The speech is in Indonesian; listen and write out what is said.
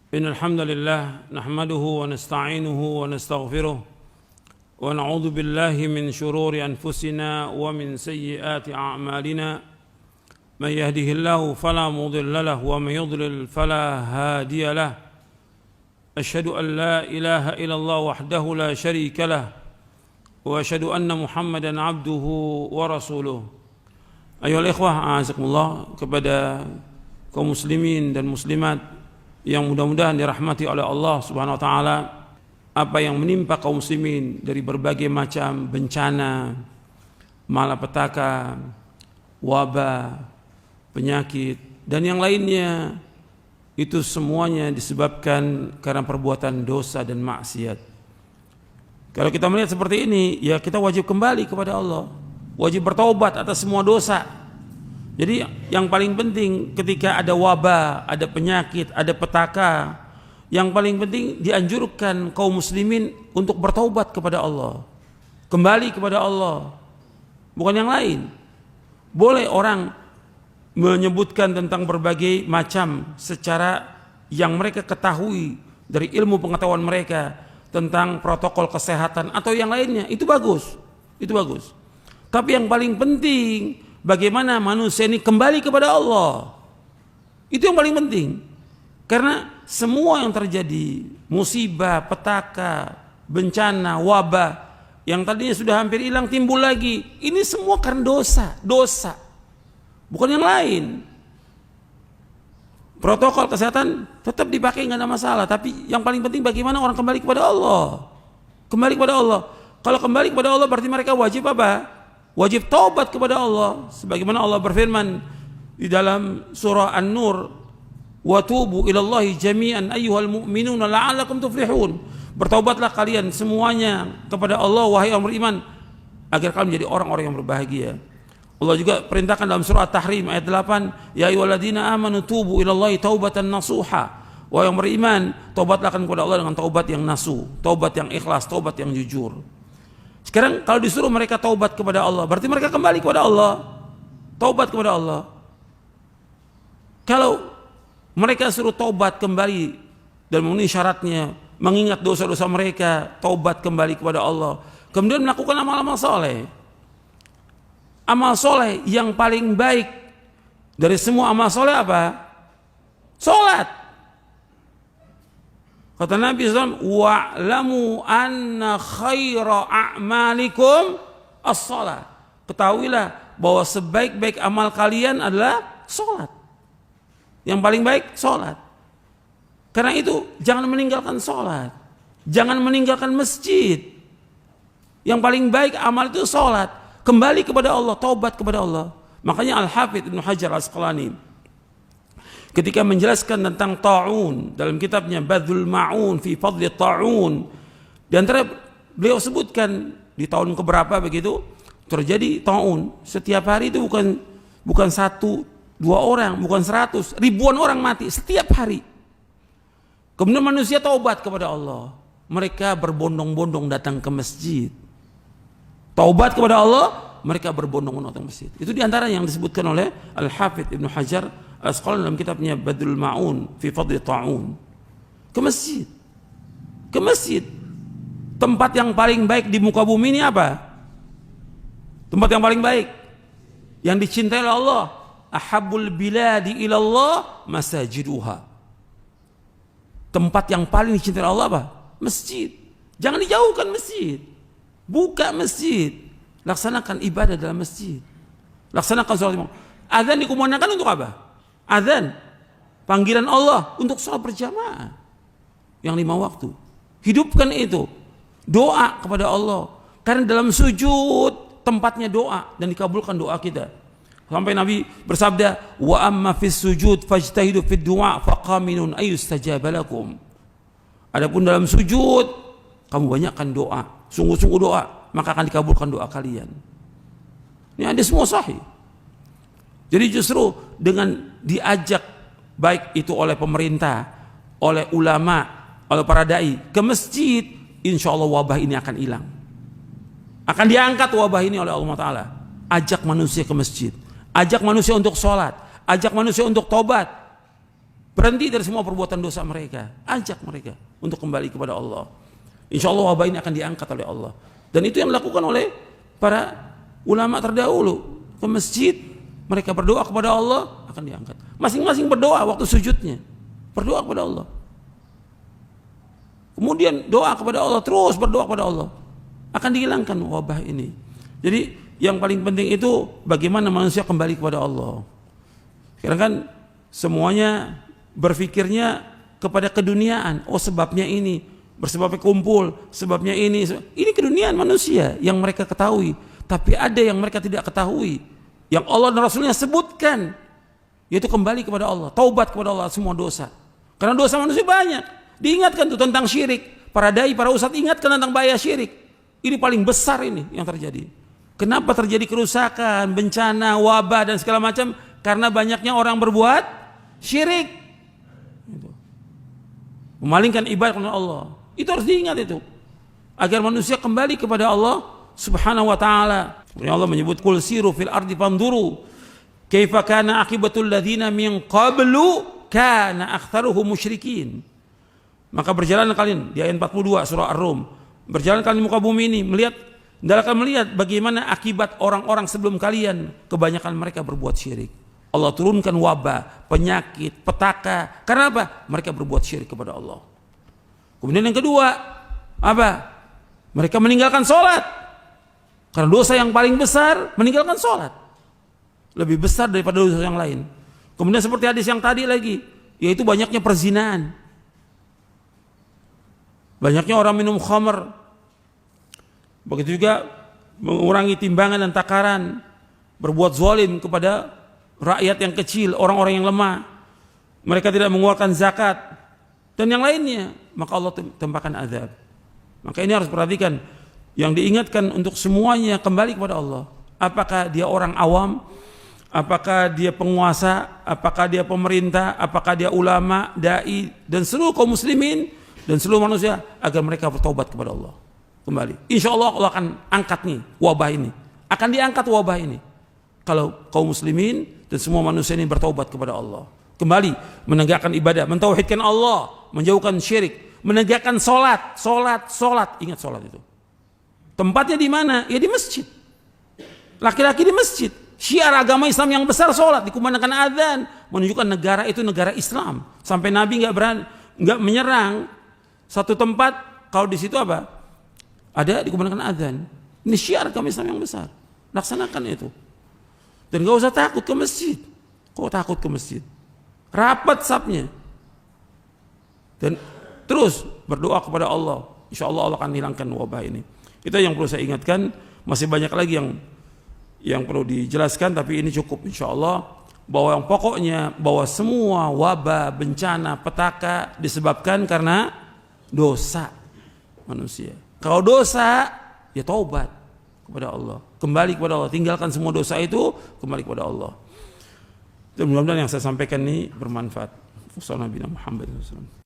إن الحمد لله نحمده ونستعينه ونستغفره ونعوذ بالله من شرور أنفسنا ومن سيئات أعمالنا من يهده الله فلا مضل له ومن يضلل فلا هادي له أشهد أن لا إله إلا الله وحده لا شريك له وأشهد أن محمدا عبده ورسوله. Ayolah ikhwah, a'azakumullah, kepada kaum muslimin dan muslimat yang mudah-mudahan dirahmati oleh Allah Subhanahu wa taala. Apa yang menimpa kaum muslimin dari berbagai macam bencana, malapetaka, wabah, penyakit dan yang lainnya, itu semuanya disebabkan karena perbuatan dosa dan maksiat. Kalau kita melihat seperti ini, ya kita wajib kembali kepada Allah, wajib bertaubat atas semua dosa. Jadi yang paling penting ketika ada wabah, ada penyakit, ada petaka, yang paling penting dianjurkan kaum muslimin untuk bertaubat kepada Allah, kembali kepada Allah, bukan yang lain. Boleh orang menyebutkan tentang berbagai macam secara yang mereka ketahui dari ilmu pengetahuan mereka tentang protokol kesehatan atau yang lainnya, itu bagus, itu bagus. Tapi yang paling penting, bagaimana manusia ini kembali kepada Allah. Itu yang paling penting. Karena semua yang terjadi, musibah, petaka, bencana, wabah, yang tadinya sudah hampir hilang timbul lagi, ini semua karena dosa, bukan yang lain. Protokol kesehatan tetap dipakai, nggak ada masalah. Tapi yang paling penting bagaimana orang kembali kepada Allah. Kembali kepada Allah. Kalau kembali kepada Allah berarti mereka wajib apa? Wajib taubat kepada Allah. Sebagaimana Allah berfirman di dalam surah An-Nur, wa tubu ilallahi jami'an ayyuhal mu'minuna la'allakum tuflihun. Bertaubatlah kalian semuanya kepada Allah wahai orang beriman agar kalian menjadi orang-orang yang berbahagia. Allah juga perintahkan dalam surah At-Tahrim ayat 8, ya ayyuhalladzina amanu tubu ilallahi taubatan nasuha. Wahai yang beriman, taubatlah kepada Allah dengan taubat yang nasuh, taubat yang ikhlas, taubat yang jujur. Sekarang kalau disuruh mereka taubat kepada Allah, berarti mereka kembali kepada Allah, taubat kepada Allah. Kalau mereka suruh taubat kembali dan memenuhi syaratnya, mengingat dosa-dosa mereka, taubat kembali kepada Allah, kemudian melakukan amal-amal soleh. Amal soleh yang paling baik dari semua amal soleh apa? Salat. Kata Nabi SAW, wa'lamu anna khaira a'malikum as-salat. Ketahuilah bahwa sebaik-baik amal kalian adalah salat. Yang paling baik salat. Karena itu jangan meninggalkan salat, jangan meninggalkan masjid. Yang paling baik amal itu salat. Kembali kepada Allah, taubat kepada Allah. Makanya Al-Hafidz Ibnu Hajar Al-Asqalani ketika menjelaskan tentang ta'un dalam kitabnya Badhul Ma'un fi Fadli Ta'un, di antara beliau sebutkan di tahun keberapa begitu terjadi ta'un. Setiap hari itu bukan satu, dua orang, bukan 100, ribuan orang mati setiap hari. Kemudian manusia taubat kepada Allah. Mereka berbondong-bondong datang ke masjid. Taubat kepada Allah, mereka berbondong-bondong datang ke masjid. Itu diantara yang disebutkan oleh Al-Hafidz Ibnu Hajar Al-Asqalani dalam kitabnya Badhul Ma'un fi Fadli Ta'un. Ke masjid. Ke masjid. Tempat yang paling baik di muka bumi ini apa? Tempat yang paling baik yang dicintai oleh Allah. Ahabbul biladi ilallah masajiduha. Tempat yang paling dicintai oleh Allah apa? Masjid. Jangan dijauhkan masjid. Buka masjid, laksanakan ibadah dalam masjid, laksanakan sholat. Azan dikumandangkan untuk apa? Azan, panggilan Allah untuk sholat berjamaah yang 5 waktu. Hidupkan itu, doa kepada Allah, karena dalam sujud tempatnya doa dan dikabulkan doa kita. Sampai Nabi bersabda, wa amma fis sujud fajtahidu fid du'a faqaminun ayyustajaba lakum. Adapun dalam sujud kamu banyakkan doa, sungguh-sungguh doa, maka akan dikabulkan doa kalian. Ini ada semua sahih. Jadi justru dengan diajak baik itu oleh pemerintah, oleh ulama, oleh para dai ke masjid, insya Allah wabah ini akan hilang. Akan diangkat wabah ini oleh Allah Ta'ala. Ajak manusia ke masjid, ajak manusia untuk sholat, ajak manusia untuk tobat. Berhenti dari semua perbuatan dosa mereka. Ajak mereka untuk kembali kepada Allah. Insya Allah wabah ini akan diangkat oleh Allah. Dan itu yang dilakukan oleh para ulama terdahulu. Ke masjid, mereka berdoa kepada Allah, akan diangkat. Masing-masing berdoa waktu sujudnya. Berdoa kepada Allah. Kemudian doa kepada Allah, terus berdoa kepada Allah. Akan dihilangkan wabah ini. Jadi yang paling penting itu bagaimana manusia kembali kepada Allah. Sekarang kan semuanya berpikirnya kepada keduniaan. Oh sebabnya ini, bersebabnya kumpul, sebabnya ini. Ini keduniaan manusia yang mereka ketahui. Tapi ada yang mereka tidak ketahui, yang Allah dan Rasulnya sebutkan, yaitu kembali kepada Allah, taubat kepada Allah semua dosa. Karena dosa manusia banyak. Diingatkan tuh tentang syirik. Para dai, para ustadz ingatkan tentang bahaya syirik. Ini paling besar ini yang terjadi. Kenapa terjadi kerusakan, bencana, wabah dan segala macam? Karena banyaknya orang berbuat syirik. Memalingkan ibadah kepada Allah. Itu harus diingat itu. Agar manusia kembali kepada Allah Subhanahu wa ta'ala. Allah menyebut qul siru fil ardi fanduru kaifa kana akibatul ladzina min qablu kana aktsaruhum musyrikin. Maka berjalan kalian di ayat 42 surah Ar-Rum. Berjalan kalian di muka bumi ini akan melihat bagaimana akibat orang-orang sebelum kalian, kebanyakan mereka berbuat syirik. Allah turunkan wabah, penyakit, petaka. Karena apa? Mereka berbuat syirik kepada Allah. Kemudian yang kedua, apa? Mereka meninggalkan sholat. Karena dosa yang paling besar meninggalkan sholat. Lebih besar daripada dosa yang lain. Kemudian seperti hadis yang tadi lagi, yaitu banyaknya perzinahan. Banyaknya orang minum khamr. Begitu juga mengurangi timbangan dan takaran. Berbuat zalim kepada rakyat yang kecil, orang-orang yang lemah. Mereka tidak mengeluarkan zakat. Dan yang lainnya. Maka Allah tempahkan azab. Maka ini harus perhatikan. Yang diingatkan untuk semuanya kembali kepada Allah. Apakah dia orang awam? Apakah dia penguasa? Apakah dia pemerintah? Apakah dia ulama, dai, dan seluruh kaum muslimin dan seluruh manusia, agar mereka bertobat kepada Allah. Kembali. Insya Allah Allah akan angkat nih wabah ini. Akan diangkat wabah ini. Kalau kaum muslimin dan semua manusia ini bertobat kepada Allah. Kembali menegakkan ibadah, mentauhidkan Allah, menjauhkan syirik, menegakkan solat. Ingat solat itu. Tempatnya di mana? Ya di masjid. Laki-laki di masjid. Syiar agama Islam yang besar solat, dikumandangkan adzan, menunjukkan negara itu negara Islam. Sampai Nabi nggak menyerang satu tempat kalau di situ apa? Ada dikumandangkan adzan. Ini syiar agama Islam yang besar. Laksanakan itu. Dan nggak usah takut ke masjid. Kok takut ke masjid? Rapat safnya. Dan terus berdoa kepada Allah. Insya Allah Allah akan hilangkan wabah ini. Itu yang perlu saya ingatkan. Masih banyak lagi yang perlu dijelaskan, tapi ini cukup insya Allah. Bahwa yang pokoknya bahwa semua wabah, bencana, petaka disebabkan karena dosa manusia. Kalau dosa, ya taubat kepada Allah, kembali kepada Allah, tinggalkan semua dosa itu, kembali kepada Allah. Dan mudah-mudahan yang saya sampaikan ini bermanfaat. Wassalamualaikum warahmatullahi wabarakatuh.